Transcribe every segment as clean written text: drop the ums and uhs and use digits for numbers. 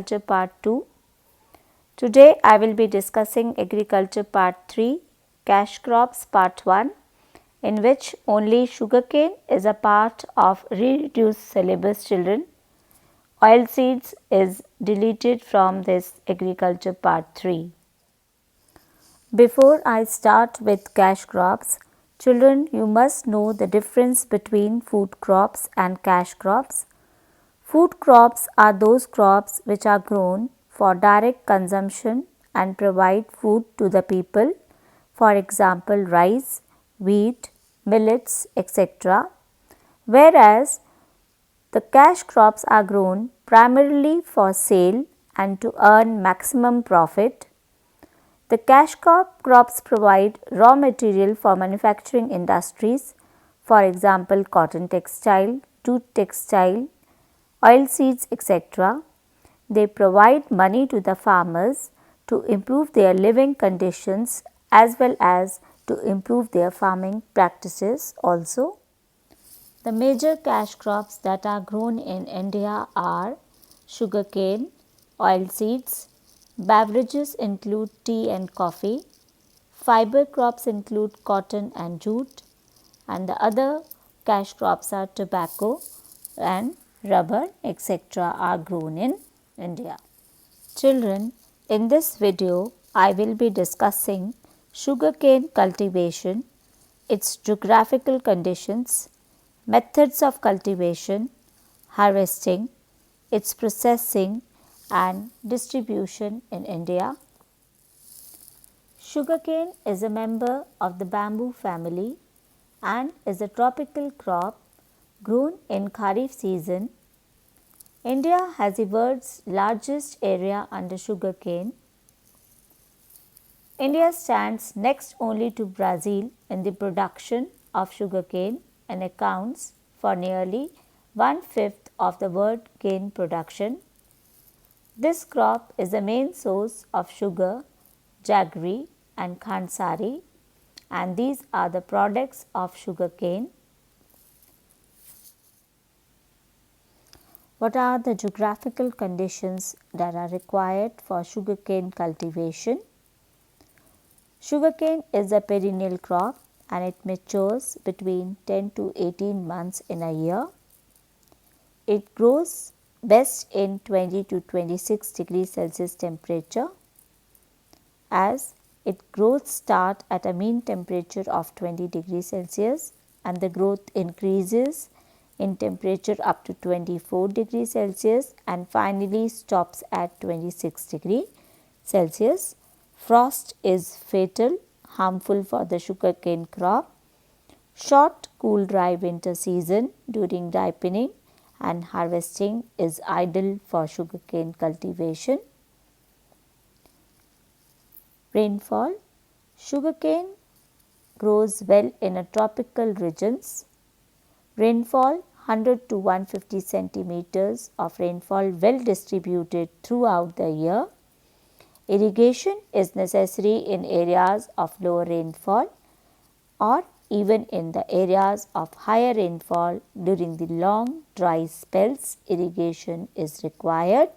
Agriculture Part 2. Today I will be discussing Agriculture Part 3, Cash Crops Part 1, in which only sugarcane is a part of reduced syllabus children. Oilseeds is deleted from this Agriculture Part 3. Before I start with cash crops, children, you must know the difference between food crops and cash crops. Food crops are those crops which are grown for direct consumption and provide food to the people, for example, rice, wheat, millets, etc. Whereas the cash crops are grown primarily for sale and to earn maximum profit. The cash crops provide raw material for manufacturing industries, for example, cotton textile, jute textile, oilseeds, etc. They provide money to the farmers to improve their living conditions as well as to improve their farming practices also. The major cash crops that are grown in India are sugarcane, oilseeds, beverages include tea and coffee, fiber crops include cotton and jute, and the other cash crops are tobacco and rubber etc. are grown in India. Children, in this video I will be discussing sugarcane cultivation, its geographical conditions, methods of cultivation, harvesting, its processing and distribution in India. Sugarcane is a member of the bamboo family and is a tropical crop grown in Kharif season. India has the world's largest area under sugarcane. India stands next only to Brazil in the production of sugarcane and accounts for nearly 1/5 of the world cane production. This crop is the main source of sugar, jaggery and khandsari, and these are the products of sugarcane. What are the geographical conditions that are required for sugarcane cultivation? Sugarcane is a perennial crop and it matures between 10 to 18 months in a year. It grows best in 20 to 26 degrees Celsius temperature, as its growth start at a mean temperature of 20 degrees Celsius and the growth increases in temperature up to 24 degrees Celsius and finally stops at 26 degrees Celsius. Frost is fatal, harmful for the sugarcane crop. Short, cool, dry winter season during ripening and harvesting is ideal for sugarcane cultivation. Rainfall. Sugarcane grows well in a tropical regions. Rainfall 100 to 150 centimeters of rainfall well distributed throughout the year. Irrigation is necessary in areas of lower rainfall or even in the areas of higher rainfall during the long dry spells. Irrigation is required.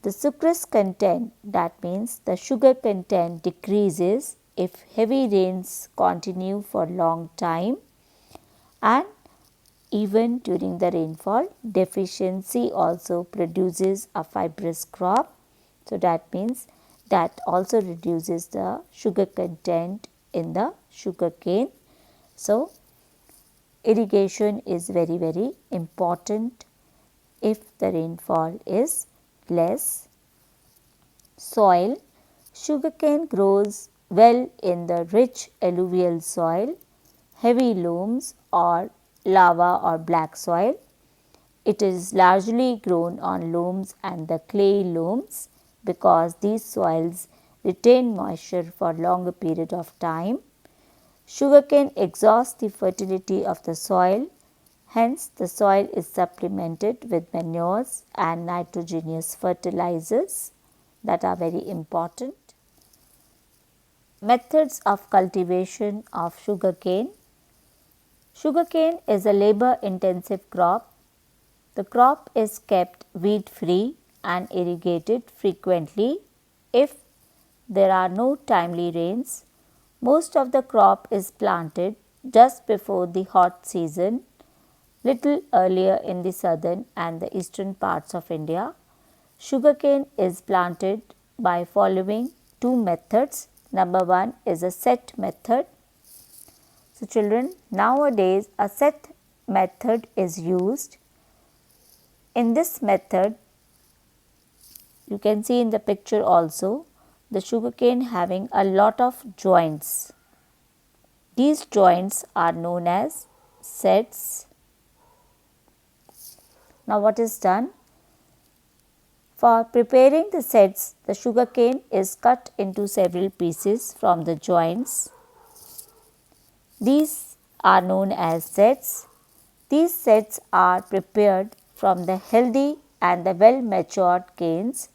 The sucrose content, that means the sugar content, decreases if heavy rains continue for long time, and even during the rainfall deficiency also produces a fibrous crop. So, that means that also reduces the sugar content in the sugarcane. So, irrigation is very important if the rainfall is less. Soil. Sugarcane grows well in the rich alluvial soil, heavy loams or lava or black soil. It is largely grown on loams and the clay loams because these soils retain moisture for longer period of time. Sugarcane exhausts the fertility of the soil, hence the soil is supplemented with manures and nitrogenous fertilizers that are very important. Methods of cultivation of sugarcane. Sugarcane is a labor intensive crop. The crop is kept weed free and irrigated frequently. If there are no timely rains, most of the crop is planted just before the hot season, little earlier in the southern and the eastern parts of India. Sugarcane is planted by following two methods. Number one is a set method. So, children, nowadays a set method is used. In this method, you can see in the picture also the sugarcane having a lot of joints. These joints are known as sets. Now, what is done? For preparing the sets, the sugarcane is cut into several pieces from the joints. These are known as sets. These sets are prepared from the healthy and the well matured canes.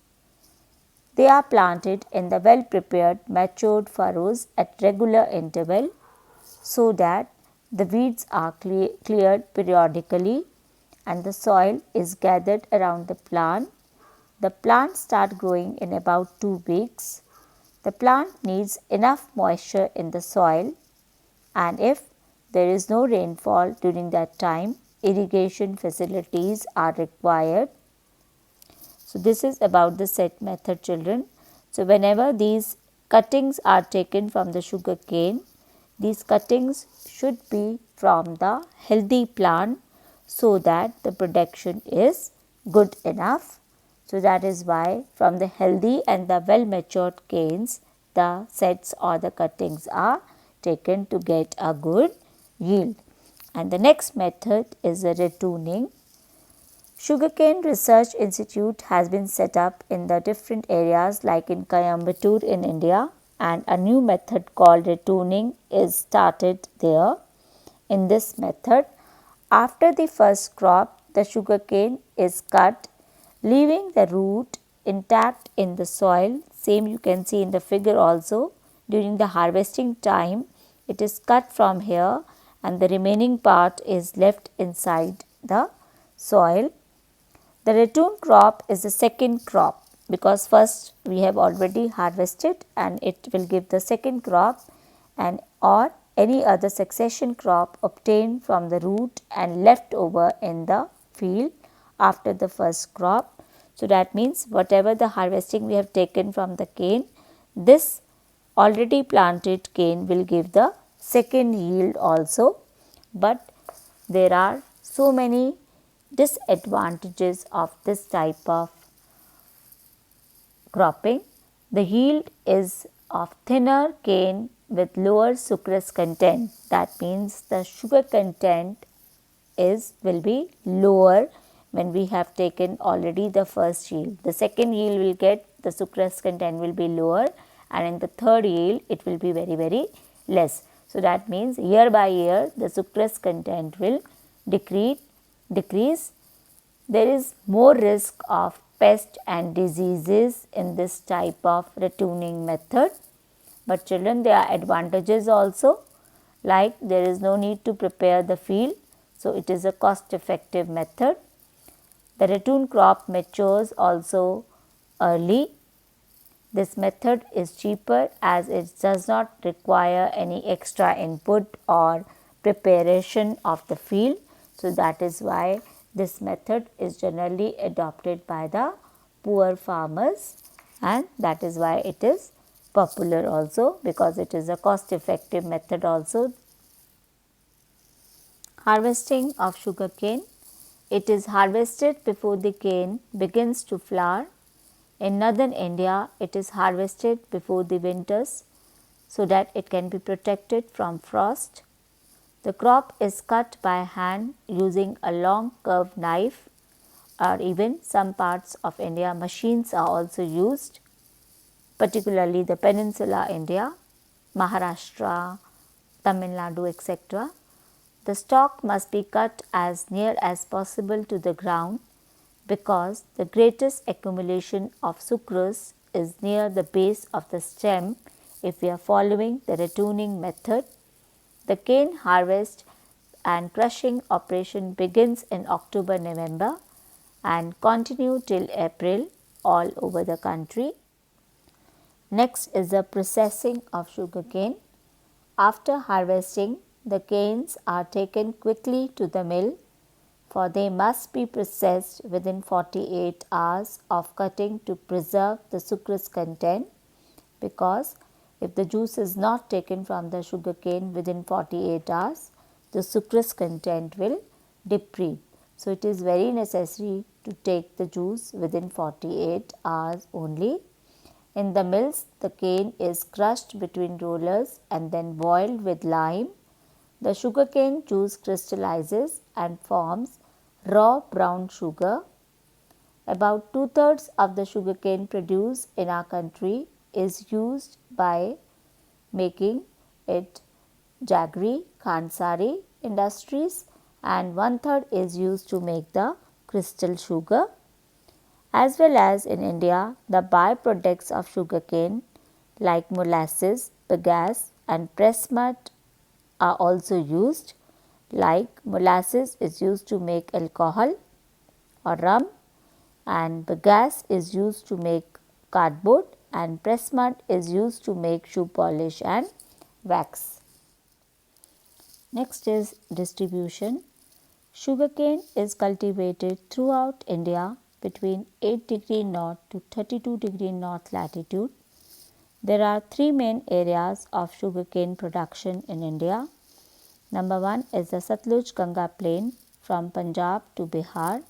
They are planted in the well prepared matured furrows at regular interval so that the weeds are cleared periodically and the soil is gathered around the plant. The plants start growing in about 2 weeks. The plant needs enough moisture in the soil, and if there is no rainfall during that time, irrigation facilities are required. So, this is about the set method, children. So, whenever these cuttings are taken from the sugar cane, these cuttings should be from the healthy plant so that the production is good enough. So, that is why from the healthy and the well matured canes, the sets or the cuttings are taken to get a good yield. And the next method is the retuning. Sugarcane Research Institute has been set up in the different areas like in Coimbatore in India, and a new method called retuning is started there. In this method, after the first crop, the sugarcane is cut, leaving the root intact in the soil. Same you can see in the figure also. During the harvesting time, it is cut from here and the remaining part is left inside the soil. The retoon crop is the second crop because first we have already harvested and it will give the second crop, and or any other succession crop obtained from the root and left over in the field after the first crop. So, that means whatever the harvesting we have taken from the cane, this already planted cane will give the second yield also, but there are so many disadvantages of this type of cropping. The yield is of thinner cane with lower sucrose content. That means the sugar content will be lower when we have taken already the first yield. The second yield will get the sucrose content will be lower, and in the third yield it will be very less. So, that means year by year the sucrose content will decrease. There is more risk of pest and diseases in this type of retuning method, but children, there are advantages also, like there is no need to prepare the field. So, it is a cost effective method. The retoon crop matures also early. This method is cheaper as it does not require any extra input or preparation of the field. So, that is why this method is generally adopted by the poor farmers, and that is why it is popular also, because it is a cost effective method also. Harvesting of sugarcane. It is harvested before the cane begins to flower. In northern India, it is harvested before the winters so that it can be protected from frost. The crop is cut by hand using a long curved knife, or even some parts of India machines are also used, particularly the Peninsula India, Maharashtra, Tamil Nadu, etc. The stalk must be cut as near as possible to the ground because the greatest accumulation of sucrose is near the base of the stem if we are following the retuning method. The cane harvest and crushing operation begins in October-November and continue till April. all over the country. Next is the processing of sugarcane. After harvesting, the canes are taken quickly to the mill, for they must be processed within 48 hours of cutting to preserve the sucrose content, because if the juice is not taken from the sugarcane within 48 hours, the sucrose content will deplete. So, it is very necessary to take the juice within 48 hours only. In the mills, the cane is crushed between rollers and then boiled with lime. The sugarcane juice crystallizes and forms raw brown sugar. About 2/3 of the sugarcane produced in our country is used by making it jaggery, khansari industries, and 1/3 is used to make the crystal sugar. As well as in India, the byproducts of sugarcane like molasses, bagasse and press mud are also used. Like molasses is used to make alcohol or rum, and bagasse is used to make cardboard, and press mud is used to make shoe polish and wax. Next is distribution. Sugarcane is cultivated throughout India between 8° north to 32° north latitude. There are three main areas of sugarcane production in India. Number one is the Satluj Ganga plain from Punjab to Bihar.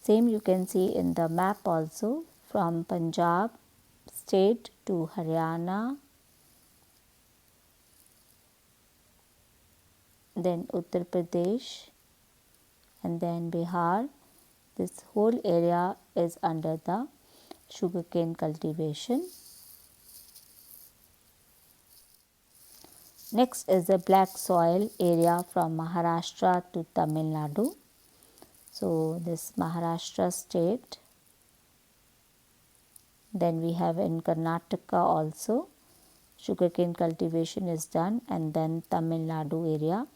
Same you can see in the map also, from Punjab state to Haryana, then Uttar Pradesh, and then Bihar. This whole area is under the sugarcane cultivation. Next is the black soil area from Maharashtra to Tamil Nadu. So, this Maharashtra state. Then we have in Karnataka also sugarcane cultivation is done, and then Tamil Nadu area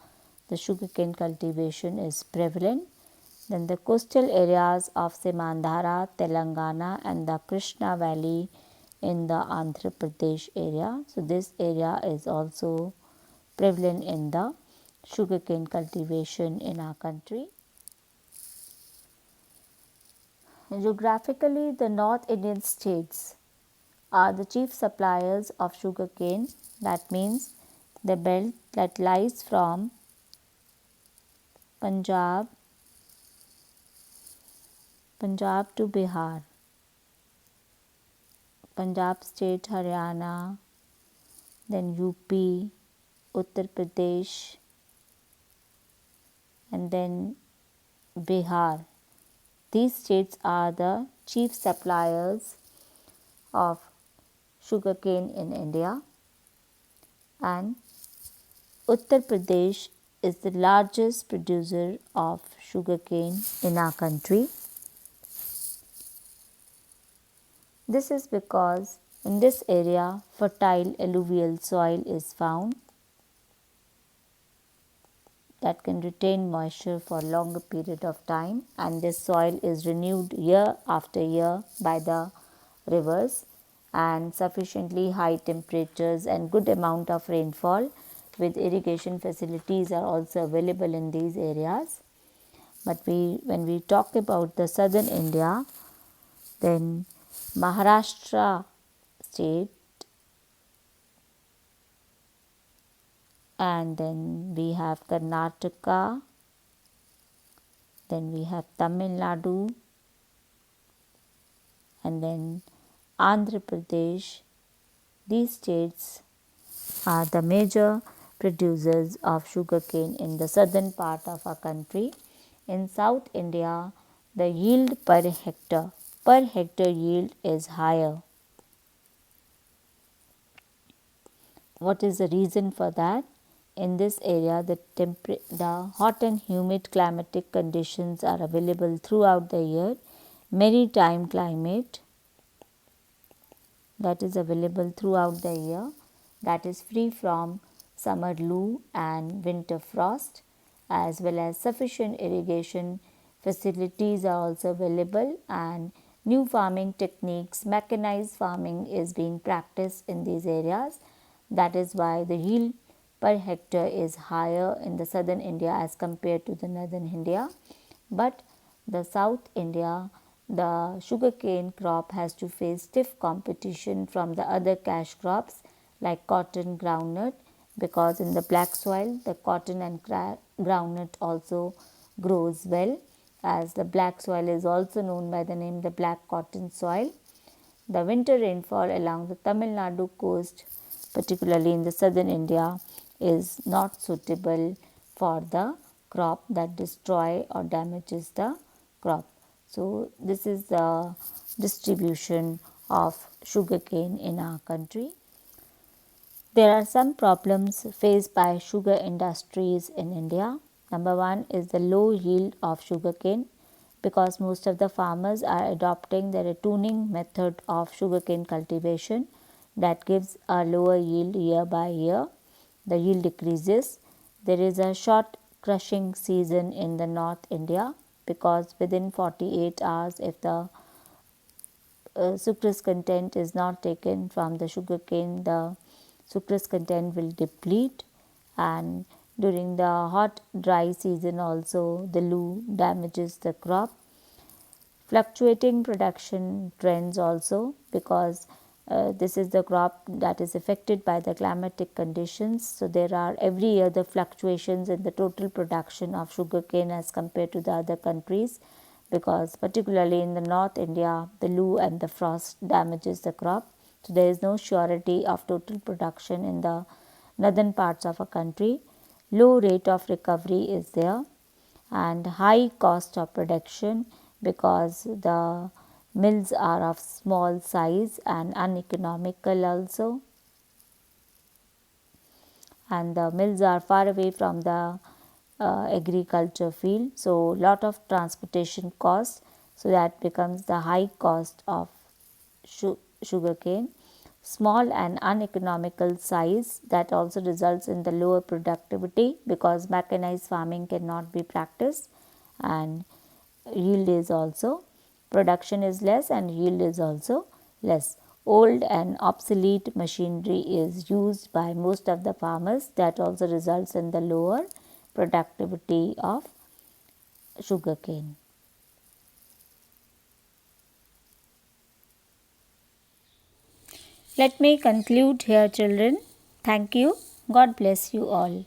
the sugarcane cultivation is prevalent. Then the coastal areas of Mandara, Telangana and the Krishna Valley in the Andhra Pradesh area. So, this area is also prevalent in the sugarcane cultivation in our country. Geographically, the North Indian states are the chief suppliers of sugarcane. That means the belt that lies from Punjab to Bihar, Punjab state, Haryana, then UP, Uttar Pradesh, and then Bihar. These states are the chief suppliers of sugarcane in India, and Uttar Pradesh is the largest producer of sugarcane in our country. This is because in this area fertile alluvial soil is found that can retain moisture for longer period of time, and this soil is renewed year after year by the rivers, and sufficiently high temperatures and good amount of rainfall with irrigation facilities are also available in these areas. But when we talk about the southern India, then Maharashtra state, and then we have Karnataka, then we have Tamil Nadu, and then Andhra Pradesh. These states are the major producers of sugarcane in the southern part of our country. In South India, the yield per hectare yield is higher. What is the reason for that? In this area, the hot and humid climatic conditions are available throughout the year. Maritime climate that is available throughout the year, that is free from summer loo and winter frost, as well as sufficient irrigation facilities are also available, and New farming techniques, mechanized farming is being practiced in these areas. That is why the yield per hectare is higher in the southern India as compared to the northern India. But the South India, the sugarcane crop has to face stiff competition from the other cash crops like cotton, groundnut, because in the black soil the cotton and groundnut also grows well, as the black soil is also known by the name the black cotton soil. The winter rainfall along the Tamil Nadu coast, particularly in the southern India, is not suitable for the crop that destroy or damages the crop. So, this is the distribution of sugarcane in our country. There are some problems faced by sugar industries in India. Number one is the low yield of sugarcane, because most of the farmers are adopting the tuning method of sugarcane cultivation that gives a lower yield year by year. The yield decreases. There is a short crushing season in the North India, because within 48 hours, if the sucrose content is not taken from the sugarcane, the sucrose content will deplete, and during the hot dry season also the loo damages the crop. Fluctuating production trends also, because this is the crop that is affected by the climatic conditions. So, there are every year the fluctuations in the total production of sugarcane as compared to the other countries, because particularly in the North India the loo and the frost damages the crop. So, there is no surety of total production in the northern parts of a country. Low rate of recovery is there, and high cost of production, because the mills are of small size and uneconomical also, and the mills are far away from the agriculture field. So, lot of transportation costs, so that becomes the high cost of sugarcane. Small and uneconomical size, that also results in the lower productivity, because mechanized farming cannot be practiced, and yield is also, production is less and yield is also less. Old and obsolete machinery is used by most of the farmers, that also results in the lower productivity of sugarcane. Let me conclude here, children. Thank you. God bless you all.